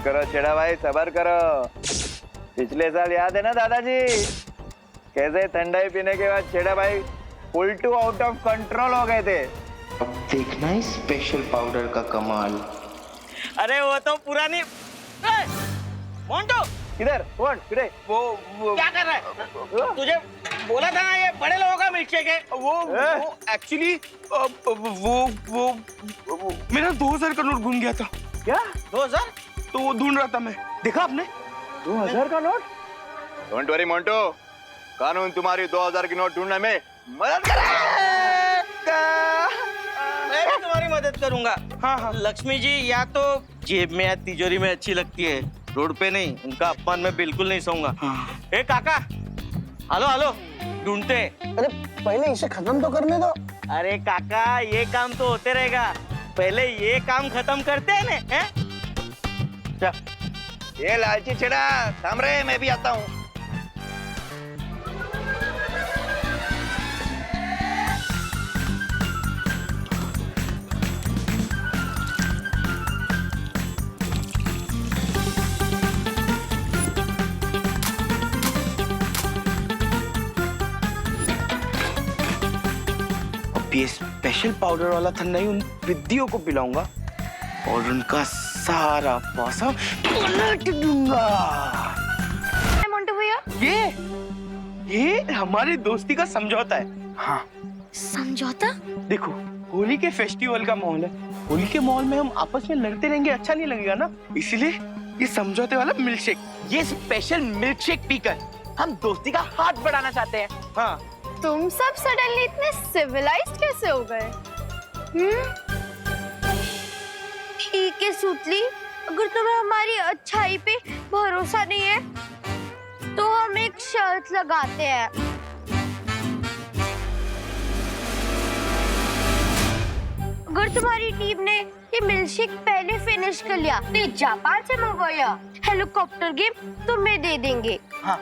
करो छेड़ा भाई, सबर करो। पिछले साल याद है ना दादाजी, कैसे ठंडाई पीने के बाद छेड़ा भाई उल्टू आउट ऑफ कंट्रोल हो गए थे। अब देखना है स्पेशल पाउडर का कमाल। अरे वो तो पुरानी। मोंटू किधर कौन किधर? वो क्या कर रहा है? तुझे बोला था ना ये बड़े लोगों का मिल्कशेक है। वो एक्चुअली वो मेरा 2000 का नोट गुम गया था। क्या 2000? तो वो ढूंढ रहा था मैं, देखा आपने? 2000 का नोट? डोंट वरी मोंटू, कानून तुम्हारी 2000 की नोट ढूंढने में मदद करेगा। मैं भी तुम्हारी मदद करूंगा। हाँ हाँ। लक्ष्मी जी या तो जेब में या तिजोरी में अच्छी लगती है, रोड पे नहीं। उनका अपमान मैं बिल्कुल नहीं सहूंगा। हाँ। ए काका, हेलो हेलो, ढूंढते हैं। अरे पहले इसे खत्म तो करने दो। अरे काका, ये काम तो होते रहेगा, पहले ये काम खत्म करते हैं ना। हैं? ये लालची छेड़ा थाम रहे, मैं भी आता हूँ। अब ये स्पेशल पाउडर वाला ठंडाई उन विद्याओं को पिलाऊंगा और उनका सारा पैसा उलट दूंगा। मोंटू भैया, ये हमारी दोस्ती का समझौता है। हाँ समझौता? देखो, होली के फेस्टिवल का माहौल है। होली के माहौल में हम आपस में लड़ते रहेंगे, अच्छा नहीं लगेगा ना। इसीलिए ये समझौते वाला मिल्कशेक, ये स्पेशल मिल्कशेक पीकर हम दोस्ती का हाथ बढ़ाना चाहते हैं। हाँ। तुम सब सडनली इतने सिविलाइज्ड कैसे हो गए? ठीक है सुतली, अगर तुम्हें हमारी अच्छाई पे भरोसा नहीं है तो हम एक शर्त लगाते हैं। अगर तुम्हारी टीम ने ये मिल्कशेक पहले फिनिश कर लिया तो जापान से मंगवाया हेलीकॉप्टर गेम तुम्हें दे देंगे। हाँ।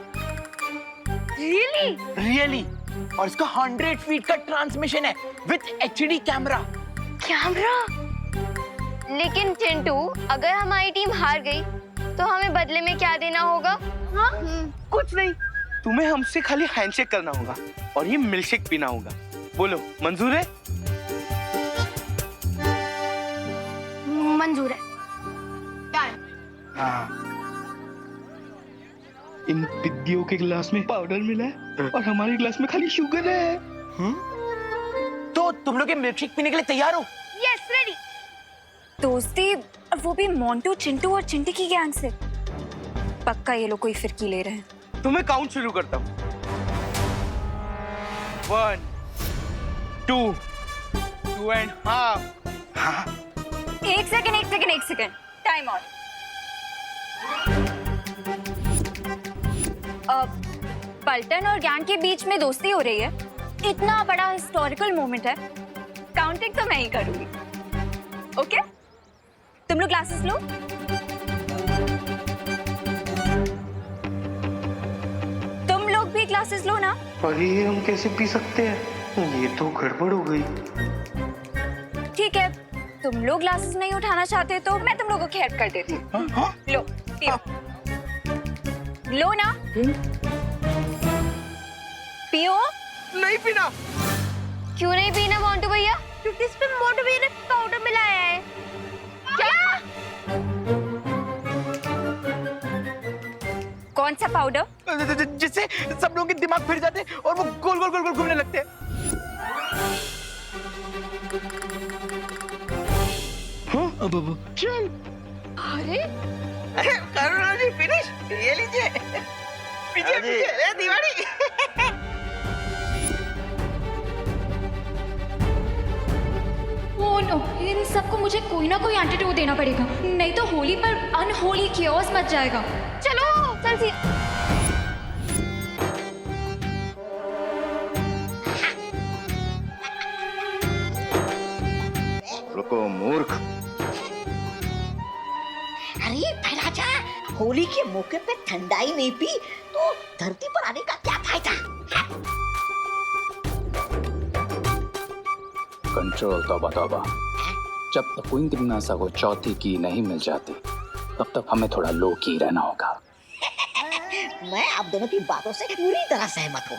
रियली और इसका 100 फीट का ट्रांसमिशन है विद एचडी कैमरा। लेकिन चिंटू, अगर हमारी टीम हार गई तो हमें बदले में क्या देना होगा? हाँ? कुछ नहीं, तुम्हें हमसे खाली हैंडशेक करना होगा और ये मिल्कशेक पीना होगा। बोलो, मंजूर है? मंजूर है। हाँ। इन विद्याओं के गिलास में पाउडर मिला है और हमारे गिलास में खाली शुगर है। तो तुम लोग ये मिल्कशेक पीने के लिए तैयार हो? Yes, ready. दोस्ती, वो भी मोंटू, चिंटू और चिंटी की गैंग से। पक्का ये लोग कोई फिरकी ले रहे हैं। तुम्हें काउंट शुरू करता हूँ। 1 2 2.5। हाँ। एक सेकंड, टाइम आउट। पल्टन और गैंग के बीच में दोस्ती हो रही है, इतना बड़ा हिस्टोरिकल मोमेंट है, काउंटिंग तो मैं ही करूंगी। ओके? तुम लोग ग्लासेस लो। तुम लोग भी ग्लासेस लो ना। अरे ये हम कैसे पी सकते हैं? ये तो गड़बड़ हो गई। ठीक है, तुम लोग ग्लासेस नहीं उठाना चाहते तो मैं तुम लोगों की हेल्प कर देती हूँ। लो, पियो। लो ना। पियो। नहीं पीना। क्यों नहीं पीना मोंटू भैया? क्योंकि इसमें मोंटू भैया ने पाउडर मिलाया है। क्या? कौन सा पाउडर? जिससे सब लोगों के दिमाग फिर जाते हैं और वो गोल गोल गोल गोल घूमने लगते हैं। हाँ, अब चल। अरे करुणा जी फिनिश, ये लीजिए। पीछे पीछे दिवाली। ओह नो, इन सबको मुझे कोई ना कोई एंटीडोट देना पड़ेगा, नहीं तो होली पर अनहोली कियोस मच जाएगा। चलो जल्दी। रुको मूर्ख। अरे राजा, होली के मौके पे ठंडाई नहीं पी तो धरती पर आने का क्या फायदा? कंट्रोल तौबा तौबा, जब तक क्वीन क्रीनासा को चौथी की नहीं मिल जाती तब तक हमें थोड़ा लो की रहना होगा। मैं आप दोनों की बातों से पूरी तरह सहमत हूँ।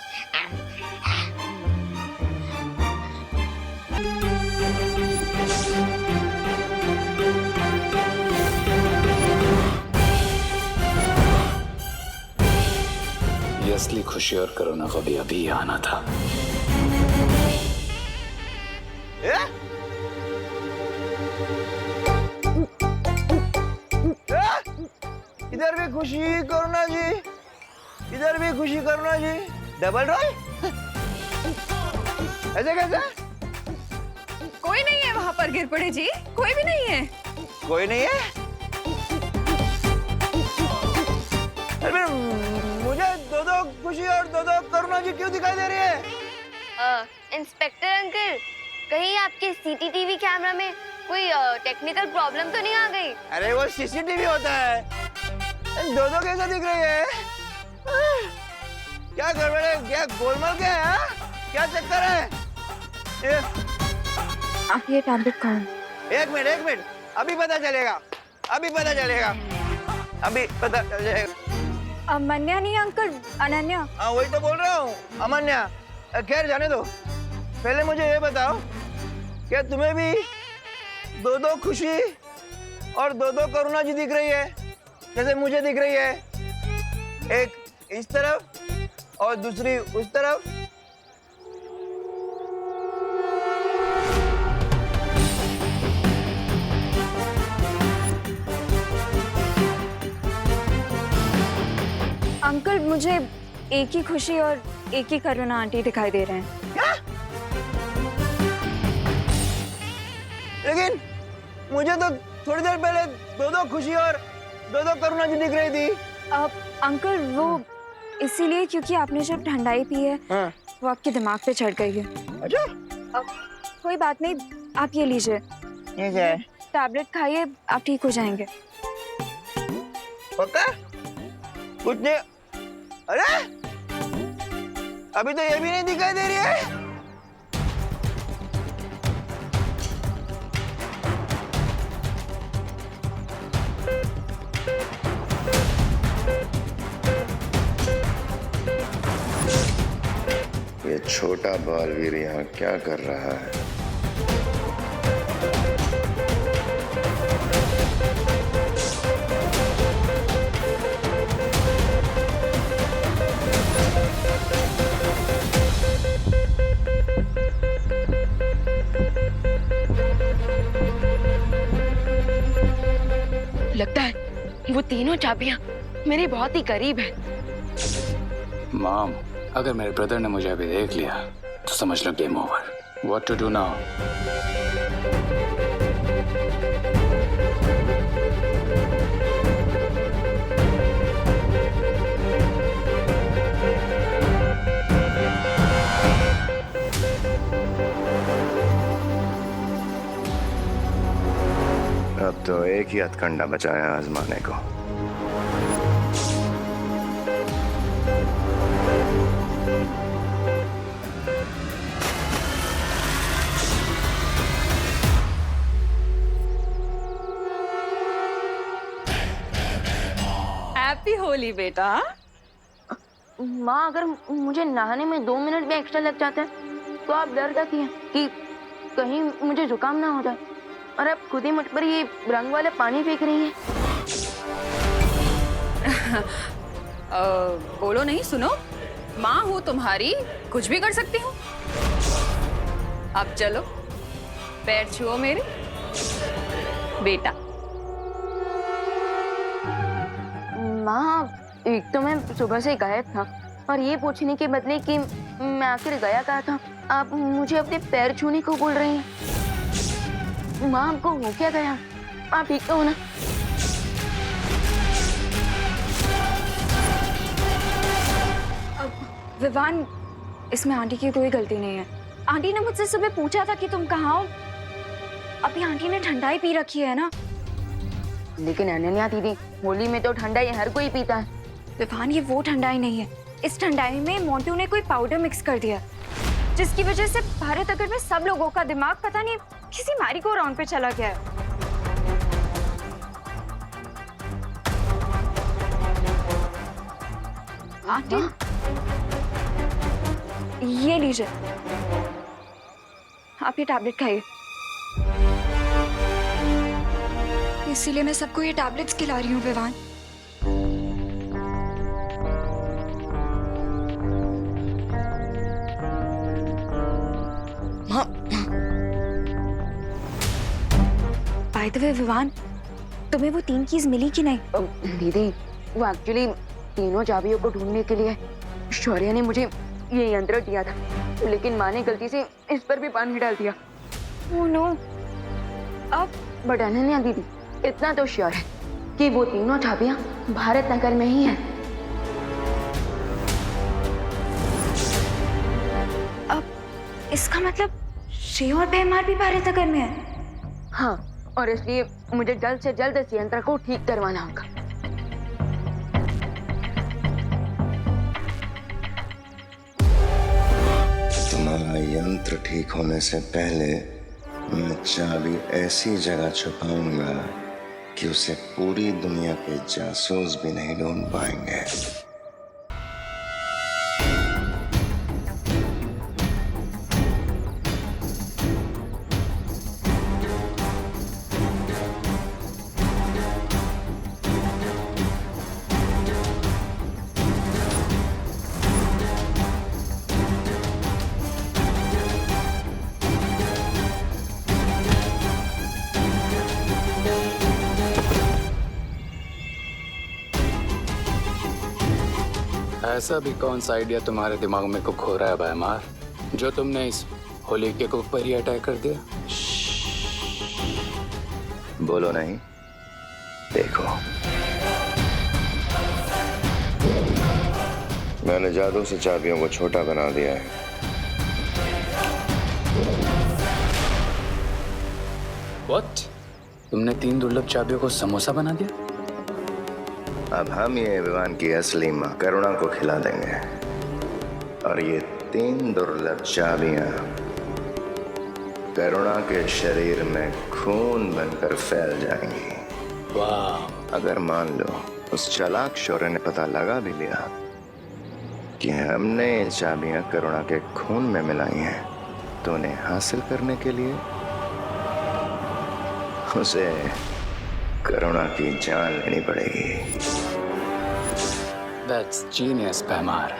ये असली खुशी और कोरोना को भी अभी आना था। इधर भी खुशी करुणा जी, इधर भी खुशी करुणा जी। डबल रोल ऐसे कैसे? कोई नहीं है वहाँ पर गिर पड़े जी, कोई भी नहीं है। कोई नहीं है? अरे मुझे दो दो खुशी और दो दो करुणा जी क्यों दिखाई दे रही है? इंस्पेक्टर अंकल, कहीं आपके सीसीटीवी कैमरा में कोई टेक्निकल प्रॉब्लम तो नहीं आ गई? अरे वो सीसीटीवी होता है, दो दो कैसे दिख रही है? क्या गड़बड़ है? क्या गोलमाल क्या है? क्या चक्कर है? आप ये टैबलेट खाओ। एक मिनट, अभी पता चलेगा, अभी पता चलेगा, अभी पता चल जाएगा। अमन्या नहीं अंकल, अनन्या। हाँ वही तो बोल रहा हूँ, अमन्या। खैर जाने दो, पहले मुझे ये बताओ, क्या तुम्हें भी दो दो खुशी और दो दो करुणा जी दिख रही है जैसे मुझे दिख रही है? एक इस तरफ और दूसरी उस तरफ। अंकल मुझे एक ही खुशी और एक ही करुणा आंटी दिखाई दे रहे हैं। क्या? लेकिन मुझे तो थोड़ी देर पहले दो दो खुशी और दो दो करुणा जी दिख रही थी। अब अंकल वो इसीलिए क्योंकि आपने जब ठंडाई पी है हाँ। वो आपके दिमाग पे चढ़ गई है। अच्छा, अब कोई बात नहीं, आप ये लीजिए, ये क्या है? टैबलेट खाइए, आप ठीक हो जाएंगे। पक्का? कुछ नहीं? अरे अभी तो ये भी नहीं दिखाई दे रही है। ये छोटा बालवीर यहाँ क्या कर रहा है? लगता है वो तीनों चाबियां मेरे बहुत ही करीब है। मॉम, अगर मेरे ब्रदर ने मुझे अभी देख लिया तो समझ लो game over. What to do now? अब तो एक ही हथकंडा बचा है आजमाने को। हैप्पी होली बेटा। माँ, अगर मुझे नहाने में 2 मिनट भी एक्स्ट्रा लग जाते हैं तो आप डर जाती हैं कि कहीं मुझे जुकाम ना हो जाए, और आप खुद ही मुझ पर ये रंग वाले पानी फेंक रही हैं। बोलो नहीं, सुनो, माँ हूँ तुम्हारी, कुछ भी कर सकती हूँ। अब चलो, पैर छुओ मेरे बेटा। माँ, एक तो मैं सुबह से गायब था, और ये पूछने के बदले कि मैं आखिर गया कहाँ था, आप मुझे अपने पैर छूने को बोल रही हैं। माँ, आपको हो क्या गया? आप ठीक तो हो ना? विवान, इसमें आंटी की कोई गलती नहीं है। आंटी ने मुझसे सुबह पूछा था कि तुम कहाँ हो। अभी आंटी ने ठंडाई पी रखी है ना। लेकिन अनन्या दीदी, होली में तो ठंडाई हर कोई पीता है। विवान, ये वो ठंडाई नहीं है। इस ठंडाई में मोंटू ने कोई पाउडर मिक्स कर दिया, जिसकी वजह से भारत अगर में सब लोगों का दिमाग पता नहीं किसी मैरी गो राउंड पे चला गया है। आंटी ये लीजिए, आप ये टैबलेट खाइए। इसीलिए मैं सबको ये टैबलेट्स खिला रही हूँ Vivaan. By the way Vivaan, तुम्हें वो 3 कीज मिली कि नहीं? दीदी, वो एक्चुअली तीनों चाबियों को ढूंढने के लिए शौर्य ने मुझे ये यंत्र दिया था, लेकिन माँ ने गलती से इस पर भी पानी डाल दिया। Oh no. अब बट अनन्या दीदी, इतना तो श्योर है कि वो तीनों चाबियां भारत नगर में ही हैं। अब इसका मतलब श्री और बेमार भी भारत नगर में है। हाँ, और इसलिए मुझे जल्द से जल्द इस यंत्र को ठीक करवाना होगा। तुम्हारा यंत्र ठीक होने से पहले मैं चाबी ऐसी जगह छुपाऊंगा कि उसे पूरी दुनिया के जासूस भी नहीं ढूंढ पाएंगे। ऐसा भी कौन सा आइडिया तुम्हारे दिमाग में को खो रहा है भयमार, जो तुमने इस होली के कुक पर ही अटैक कर दिया? बोलो नहीं, देखो। मैंने जादू से चाबियों को छोटा बना दिया है। What? तुमने 3 दुर्लभ चाबियों को समोसा बना दिया? अब हम ये विवान की असली मां करुणा को खिला देंगे और ये 3 दुर्लभ चाबियां करुणा के शरीर में खून बनकर फैल जाएंगी। वाह! अगर मान लो उस चालाक शौर्य ने पता लगा भी लिया कि हमने ये चाबियां करुणा के खून में मिलाई हैं, तो उन्हें हासिल करने के लिए उसे करुणा की जान लेनी पड़ेगी। That's genius, भयमार।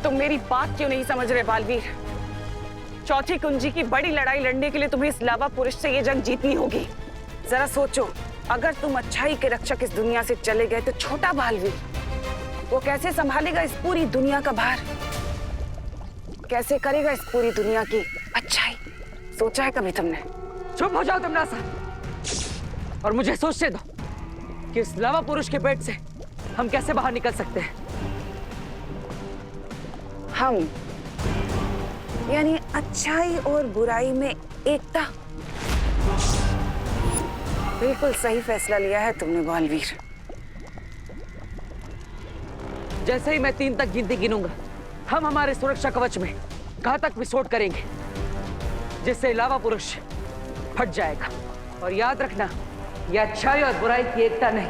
तुम मेरी बात क्यों नहीं समझ रहे बालवीर? चौथी कुंजी की बड़ी लड़ाई लड़ने के लिए तुम्हें इस लावा पुरुष से ये जंग जीतनी होगी। जरा सोचो, अगर तुम अच्छाई के रक्षक इस दुनिया से चले गए तो छोटा बालवीर वो कैसे संभालेगा इस पूरी दुनिया का भार? कैसे करेगा इस पूरी दुनिया की अच्छाई? सोचा है कभी तुमने? चुप हो जाओ तुम नासा, और मुझे सोचने दो कि इस लावा पुरुष के पेट से हम कैसे बाहर निकल सकते हैं। हम यानी अच्छाई और बुराई में एकता। बिल्कुल सही फैसला लिया है तुमने बालवीर। जैसे ही मैं 3 तक गिनती गिनूंगा, हम हमारे सुरक्षा कवच में घातक विस्फोट करेंगे, जिससे लावा पुरुष फट जाएगा। और याद रखना, यह अच्छाई और बुराई की एकता नहीं,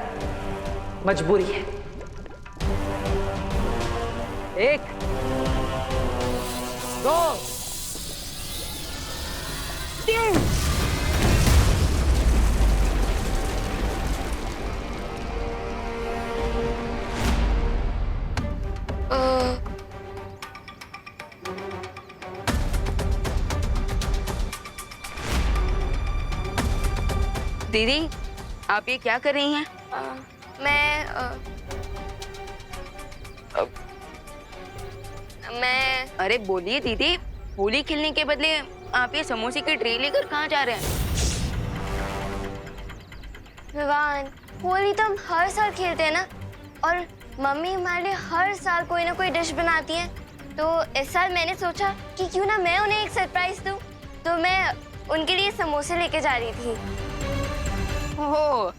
मजबूरी है। 1 2 3। दीदी आप ये क्या कर रही हैं? मैं अरे बोलिए दीदी, होली खेलने के बदले आप ये समोसे की ट्रे लेकर कहाँ जा रहे हैं? विवान, होली तो हम हर साल खेलते हैं ना, और मम्मी हमारे लिए हर साल कोई ना कोई डिश बनाती है। तो इस साल मैंने सोचा कि क्यों ना मैं उन्हें एक सरप्राइज दूं, तो मैं उनके लिए समोसे लेके जा रही थी। ओह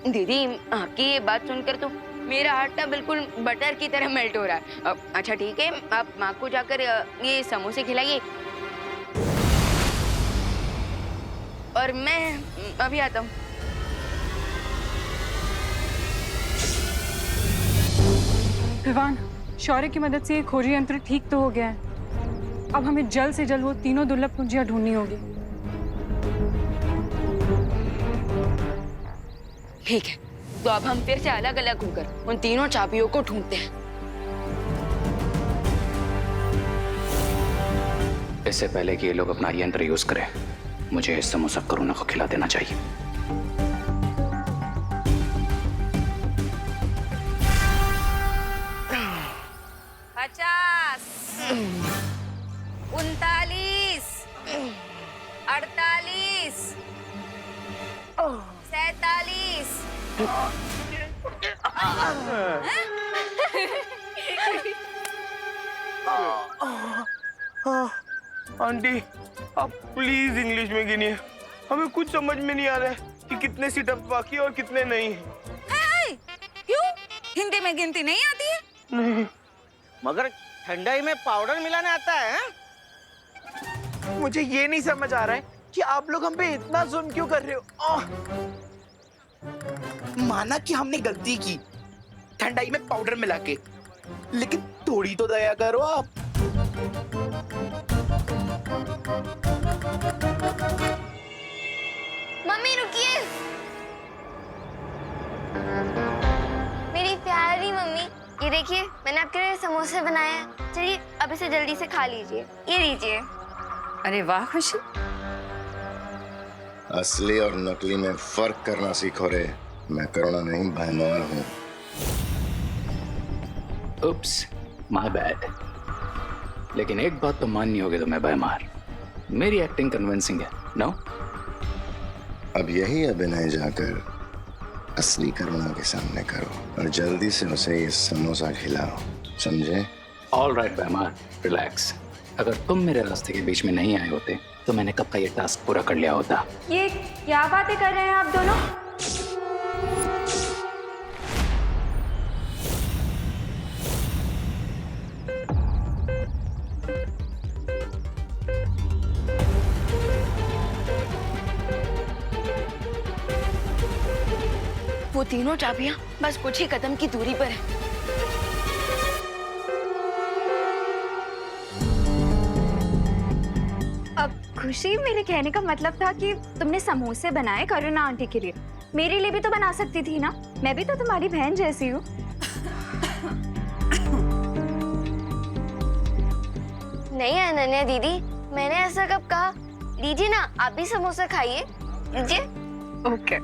दीदी, आपकी ये बात सुनकर तो मेरा हार्ट ना बिल्कुल बटर की तरह मेल्ट हो रहा है। अच्छा ठीक है, आप माँ को जाकर ये समोसे खिलाइए और मैं अभी आता हूँ। विवान, शौर्य की मदद से ये खोजी यंत्र ठीक तो हो गया है। अब हमें जल्द से जल्द वो तीनों दुर्लभ कुंजियां ढूंढनी होगी। ठीक है, तो अब हम फिर से अलग अलग होकर उन तीनों चाबियों को ढूंढते हैं। इससे पहले कि ये लोग अपना यंत्र यूज करें, मुझे इस समोसा करुणा को खिला देना चाहिए। 50, 39, 48, 47। आंटी, आप प्लीज इंग्लिश में गिनिए। हमें कुछ समझ में नहीं आ रहा है कि कितने सीटअप बाकी और कितने नहीं। क्यों? हिंदी में गिनती नहीं आती है? नहीं। मगर ठंडाई में पाउडर मिलाने आता है? मुझे ये नहीं समझ आ रहा है कि आप लोग हम पे इतना जुल्म क्यों कर रहे हो। माना कि हमने गलती की ठंडाई में पाउडर मिला के, लेकिन थोड़ी तो दया करो आप। मम्मी रुकिए, मेरी प्यारी मम्मी, ये देखिए मैंने आपके लिए समोसे बनाए हैं। चलिए अब इसे जल्दी से खा लीजिए। ये लीजिए। अरे वाह खुशी, असली और नकली में फर्क करना सीखो रे। मैं करुणा नहीं, भयमार हूँ। उप्स, माय बैड। लेकिन एक बात तो माननी होगी तुम्हें भयमार, मेरी एक्टिंग कन्विंसिंग है, नो? अब यही अभिनय जाकर असली करुणा के सामने करो और जल्दी से उसे ये समोसा खिलाओ, समझे? ऑल राइट भयमार, रिलैक्स। अगर तुम मेरे रास्ते के बीच में नहीं आए होते तो मैंने कब का ये टास्क पूरा कर लिया होता। ये क्या बातें कर रहे हैं आप दोनों? वो तीनों चाबियां बस कुछ ही कदम की दूरी पर है। अब खुशी, मेरे कहने का मतलब था कि तुमने समोसे बनाए करुणा आंटी के लिए, मेरे लिए भी तो बना सकती थी ना। मैं भी तो तुम्हारी बहन जैसी हूँ। नहीं अनन्या दीदी, मैंने ऐसा कब कहा। लीजिए ना, आप भी समोसा खाइए, लीजिए। ओके।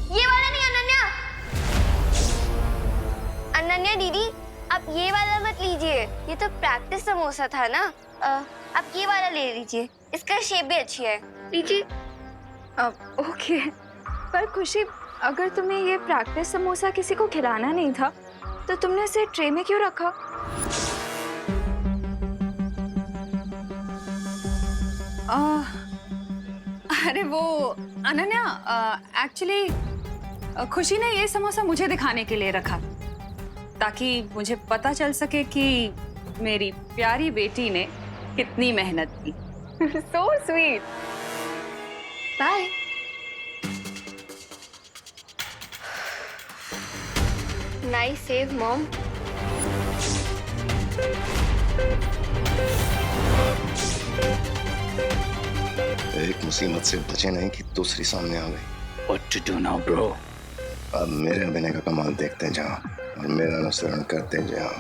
ये वाला नहीं अनन्या। अनन्या दीदी, आप ये वाला मत लीजिए, ये तो प्रैक्टिस समोसा था ना। आप ये वाला ले लीजिए, इसका शेप भी अच्छी है, लीजिए। ओके, पर खुशी, अगर तुम्हें ये प्रैक्टिस समोसा किसी को खिलाना नहीं था तो तुमने इसे ट्रे में क्यों रखा? अरे वो अनन्या, एक्चुअली खुशी ने ये समोसा मुझे दिखाने के लिए रखा ताकि मुझे पता चल सके कि मेरी प्यारी बेटी ने कितनी मेहनत की। So sweet. Bye. Nice save mom. एक मुसीबत से बचे नहीं कि दूसरी सामने आ गई। What to do now, bro? अब मेरे अभिनय का कमाल देखते जाओ और मेरा अनुसरण करते जाओ।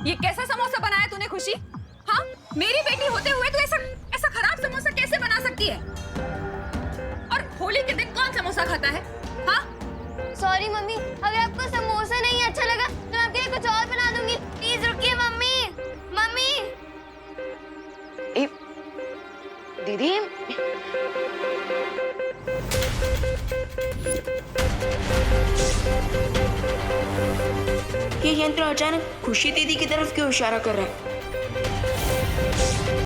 ये कैसा समोसा बनाया तूने खुशी? हाँ, मेरी बेटी होते हुए तू ऐसा ऐसा खराब समोसा कैसे बना सकती है? और होली के दिन कौन समोसा खाता है? हाँ? सॉरी मम्मी, अगर आपको समोसा नहीं अच्छा लगा तो मैं आपके लिए कुछ और बना दूंगी। प्लीज रुकिए मम्मी। मम्मी ए, दीदी ये यंत्र अचानक खुशी दीदी की तरफ क्यों इशारा कर रहा है?